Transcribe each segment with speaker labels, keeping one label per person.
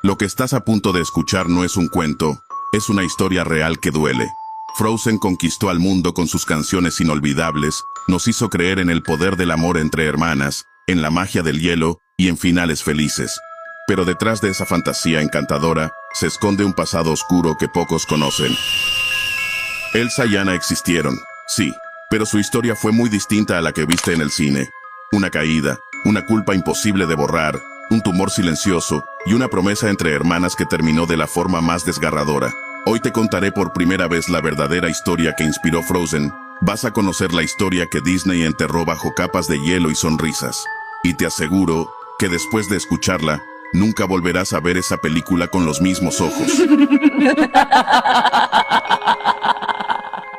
Speaker 1: Lo que estás a punto de escuchar no es un cuento, es una historia real que duele. Frozen conquistó al mundo con sus canciones inolvidables, nos hizo creer en el poder del amor entre hermanas, en la magia del hielo y en finales felices. Pero detrás de esa fantasía encantadora, se esconde un pasado oscuro que pocos conocen. Elsa y Anna existieron, sí, pero su historia fue muy distinta a la que viste en el cine. Una caída, una culpa imposible de borrar, un tumor silencioso y una promesa entre hermanas que terminó de la forma más desgarradora. Hoy te contaré por primera vez la verdadera historia que inspiró Frozen. Vas a conocer la historia que Disney enterró bajo capas de hielo y sonrisas. Y te aseguro que después de escucharla, nunca volverás a ver esa película con los mismos ojos.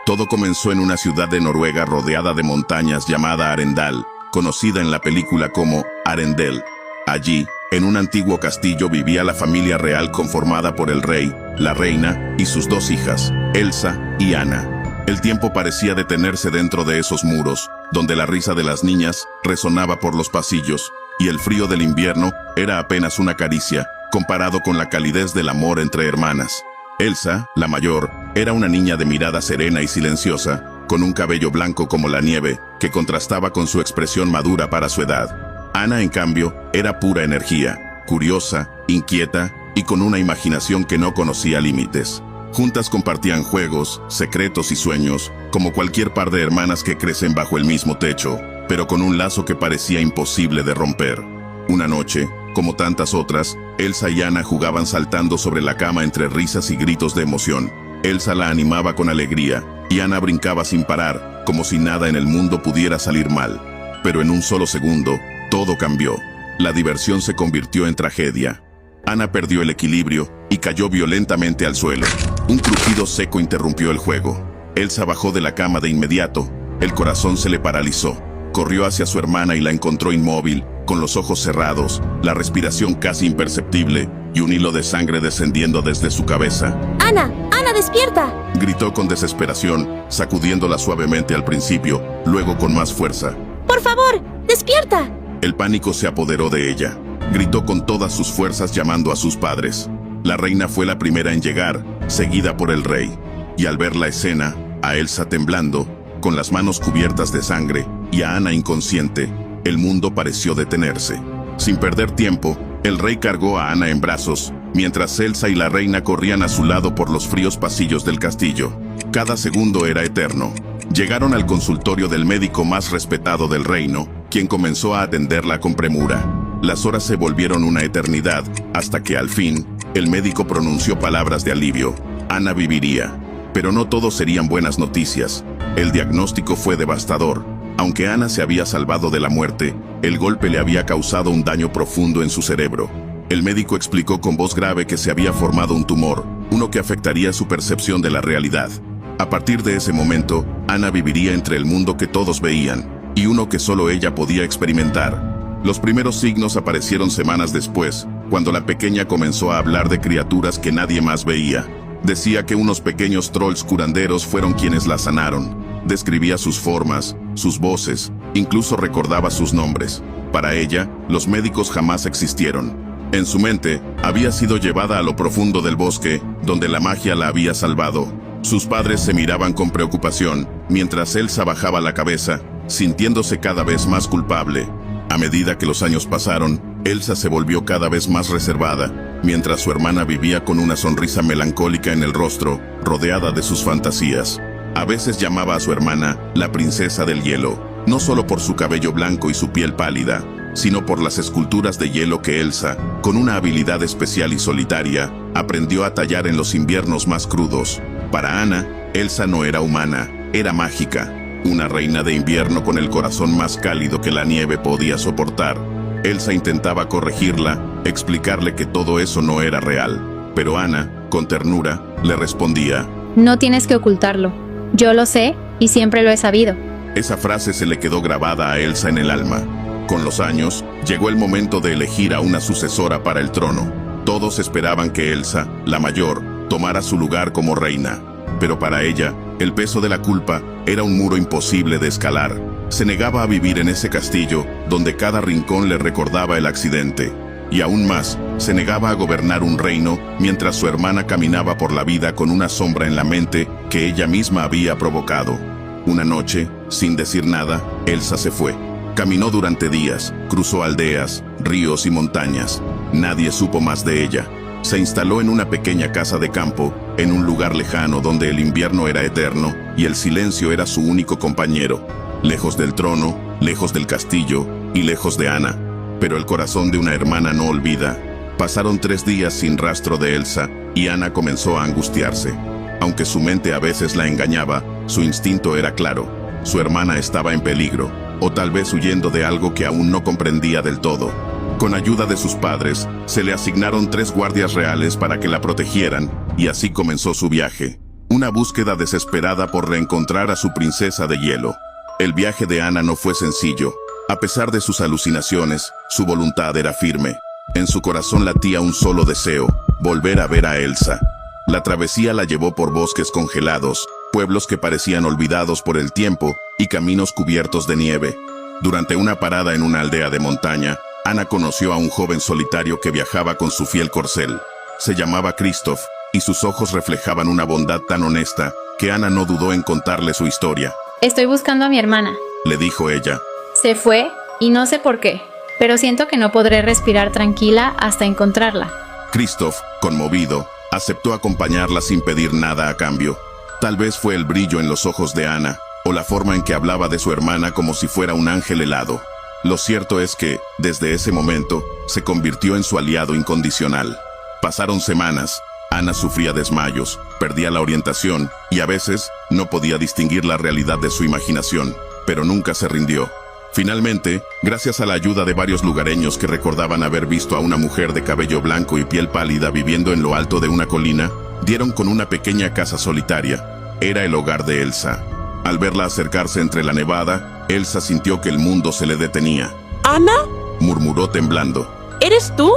Speaker 1: Todo comenzó en una ciudad de Noruega rodeada de montañas llamada Arendal, conocida en la película como Arendelle. Allí, en un antiguo castillo vivía la familia real conformada por el rey, la reina y sus dos hijas, Elsa y Anna. El tiempo parecía detenerse dentro de esos muros, donde la risa de las niñas resonaba por los pasillos, y el frío del invierno era apenas una caricia, comparado con la calidez del amor entre hermanas. Elsa, la mayor, era una niña de mirada serena y silenciosa, con un cabello blanco como la nieve, que contrastaba con su expresión madura para su edad. Anna, en cambio, era pura energía, curiosa, inquieta y con una imaginación que no conocía límites. Juntas compartían juegos, secretos y sueños, como cualquier par de hermanas que crecen bajo el mismo techo, pero con un lazo que parecía imposible de romper. Una noche, como tantas otras, Elsa y Anna jugaban saltando sobre la cama entre risas y gritos de emoción. Elsa la animaba con alegría, y Anna brincaba sin parar, como si nada en el mundo pudiera salir mal. Pero en un solo segundo, todo cambió. La diversión se convirtió en tragedia. Anna perdió el equilibrio y cayó violentamente al suelo. Un crujido seco interrumpió el juego. Elsa bajó de la cama de inmediato. El corazón se le paralizó. Corrió hacia su hermana y la encontró inmóvil, con los ojos cerrados, la respiración casi imperceptible y un hilo de sangre descendiendo desde su cabeza.
Speaker 2: ¡Ana! ¡Ana, despierta!
Speaker 1: Gritó con desesperación, sacudiéndola suavemente al principio, luego con más fuerza.
Speaker 2: ¡Por favor, despierta!
Speaker 1: El pánico se apoderó de ella. Gritó con todas sus fuerzas llamando a sus padres. La reina fue la primera en llegar, seguida por el rey. Y al ver la escena, a Elsa temblando, con las manos cubiertas de sangre, y a Anna inconsciente, el mundo pareció detenerse. Sin perder tiempo, el rey cargó a Anna en brazos, mientras Elsa y la reina corrían a su lado por los fríos pasillos del castillo. Cada segundo era eterno. Llegaron al consultorio del médico más respetado del reino, quien comenzó a atenderla con premura. Las horas se volvieron una eternidad, hasta que al fin, el médico pronunció palabras de alivio. Anna viviría. Pero no todo serían buenas noticias. El diagnóstico fue devastador. Aunque Anna se había salvado de la muerte, el golpe le había causado un daño profundo en su cerebro. El médico explicó con voz grave que se había formado un tumor, uno que afectaría su percepción de la realidad. A partir de ese momento, Anna viviría entre el mundo que todos veían, y uno que solo ella podía experimentar. Los primeros signos aparecieron semanas después, cuando la pequeña comenzó a hablar de criaturas que nadie más veía. Decía que unos pequeños trolls curanderos fueron quienes la sanaron. Describía sus formas, sus voces, incluso recordaba sus nombres. Para ella, los médicos jamás existieron. En su mente, había sido llevada a lo profundo del bosque, donde la magia la había salvado. Sus padres se miraban con preocupación, mientras Elsa bajaba la cabeza, sintiéndose cada vez más culpable. A medida que los años pasaron, Elsa se volvió cada vez más reservada, mientras su hermana vivía con una sonrisa melancólica en el rostro, rodeada de sus fantasías. A veces llamaba a su hermana la princesa del hielo, no solo por su cabello blanco y su piel pálida, sino por las esculturas de hielo que Elsa, con una habilidad especial y solitaria, aprendió a tallar en los inviernos más crudos. Para Anna, Elsa no era humana, era mágica, una reina de invierno con el corazón más cálido que la nieve podía soportar. Elsa intentaba corregirla, explicarle que todo eso no era real, pero Anna, con ternura, le respondía:
Speaker 3: No tienes que ocultarlo. Yo lo sé y siempre lo he sabido.
Speaker 1: Esa frase se le quedó grabada a Elsa en el alma. Con los años, llegó el momento de elegir a una sucesora para el trono. Todos esperaban que Elsa, la mayor, tomara su lugar como reina. Pero para ella, el peso de la culpa era un muro imposible de escalar. Se negaba a vivir en ese castillo, donde cada rincón le recordaba el accidente. Y aún más, se negaba a gobernar un reino mientras su hermana caminaba por la vida con una sombra en la mente que ella misma había provocado. Una noche, sin decir nada, Elsa se fue. Caminó durante días, cruzó aldeas, ríos y montañas. Nadie supo más de ella. Se instaló en una pequeña casa de campo, en un lugar lejano donde el invierno era eterno y el silencio era su único compañero. Lejos del trono, lejos del castillo y lejos de Anna. Pero el corazón de una hermana no olvida. Pasaron 3 días sin rastro de Elsa y Anna comenzó a angustiarse. Aunque su mente a veces la engañaba, su instinto era claro. Su hermana estaba en peligro, o tal vez huyendo de algo que aún no comprendía del todo. Con ayuda de sus padres, se le asignaron 3 guardias reales para que la protegieran, y así comenzó su viaje. Una búsqueda desesperada por reencontrar a su princesa de hielo. El viaje de Anna no fue sencillo. A pesar de sus alucinaciones, su voluntad era firme. En su corazón latía un solo deseo: volver a ver a Elsa. La travesía la llevó por bosques congelados, pueblos que parecían olvidados por el tiempo y caminos cubiertos de nieve. Durante una parada en una aldea de montaña, Anna conoció a un joven solitario que viajaba con su fiel corcel. Se llamaba Christoph, y sus ojos reflejaban una bondad tan honesta que Anna no dudó en contarle su historia.
Speaker 3: Estoy buscando a mi hermana.
Speaker 1: Le dijo ella.
Speaker 3: Se fue y no sé por qué, pero siento que no podré respirar tranquila hasta encontrarla.
Speaker 1: Christoph, conmovido, aceptó acompañarla sin pedir nada a cambio. Tal vez fue el brillo en los ojos de Anna, o la forma en que hablaba de su hermana como si fuera un ángel helado. Lo cierto es que, desde ese momento, se convirtió en su aliado incondicional. Pasaron semanas. Anna sufría desmayos, perdía la orientación y a veces no podía distinguir la realidad de su imaginación, pero nunca se rindió. Finalmente, gracias a la ayuda de varios lugareños que recordaban haber visto a una mujer de cabello blanco y piel pálida viviendo en lo alto de una colina, dieron con una pequeña casa solitaria. Era el hogar de Elsa. Al verla acercarse entre la nevada, Elsa sintió que el mundo se le detenía.
Speaker 4: ¿Ana?
Speaker 1: Murmuró temblando.
Speaker 4: ¿Eres tú?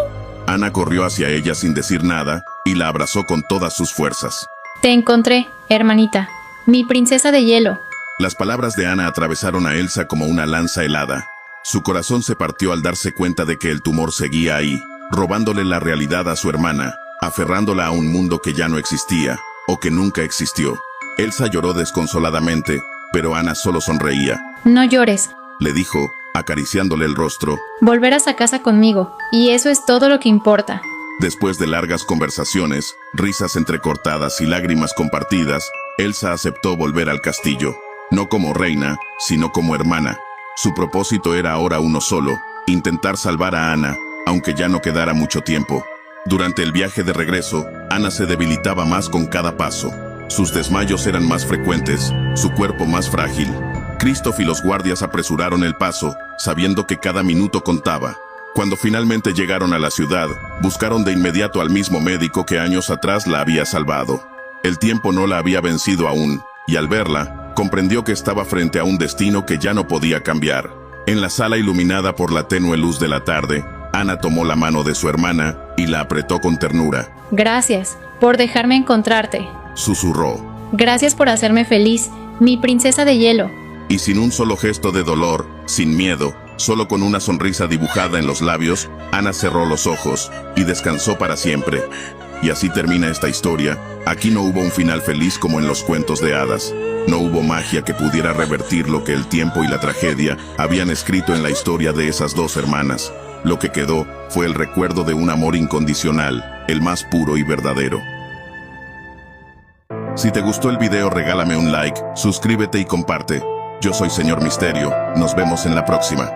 Speaker 1: Ana corrió hacia ella sin decir nada y la abrazó con todas sus fuerzas.
Speaker 3: Te encontré, hermanita, mi princesa de hielo.
Speaker 1: Las palabras de Anna atravesaron a Elsa como una lanza helada. Su corazón se partió al darse cuenta de que el tumor seguía ahí, robándole la realidad a su hermana, aferrándola a un mundo que ya no existía, o que nunca existió. Elsa lloró desconsoladamente, pero Anna solo sonreía.
Speaker 3: No llores.
Speaker 1: Le dijo, acariciándole el rostro.
Speaker 3: Volverás a casa conmigo, y eso es todo lo que importa.
Speaker 1: Después de largas conversaciones, risas entrecortadas y lágrimas compartidas, Elsa aceptó volver al castillo. No como reina, sino como hermana. Su propósito era ahora uno solo: intentar salvar a Anna, aunque ya no quedara mucho tiempo. Durante el viaje de regreso, Anna se debilitaba más con cada paso. Sus desmayos eran más frecuentes, su cuerpo más frágil. Christoph y los guardias apresuraron el paso, sabiendo que cada minuto contaba. Cuando finalmente llegaron a la ciudad, buscaron de inmediato al mismo médico que años atrás la había salvado. El tiempo no la había vencido aún, y al verla, comprendió que estaba frente a un destino que ya no podía cambiar. En la sala iluminada por la tenue luz de la tarde, Anna tomó la mano de su hermana y la apretó con ternura.
Speaker 3: Gracias por dejarme encontrarte.
Speaker 1: Susurró.
Speaker 3: Gracias por hacerme feliz, mi princesa de hielo.
Speaker 1: Y sin un solo gesto de dolor, sin miedo, solo con una sonrisa dibujada en los labios, Anna cerró los ojos y descansó para siempre. Y así termina esta historia. Aquí no hubo un final feliz como en los cuentos de hadas. No hubo magia que pudiera revertir lo que el tiempo y la tragedia habían escrito en la historia de esas dos hermanas. Lo que quedó fue el recuerdo de un amor incondicional, el más puro y verdadero. Si te gustó el video, regálame un like, suscríbete y comparte. Yo soy Señor Misterio. Nos vemos en la próxima.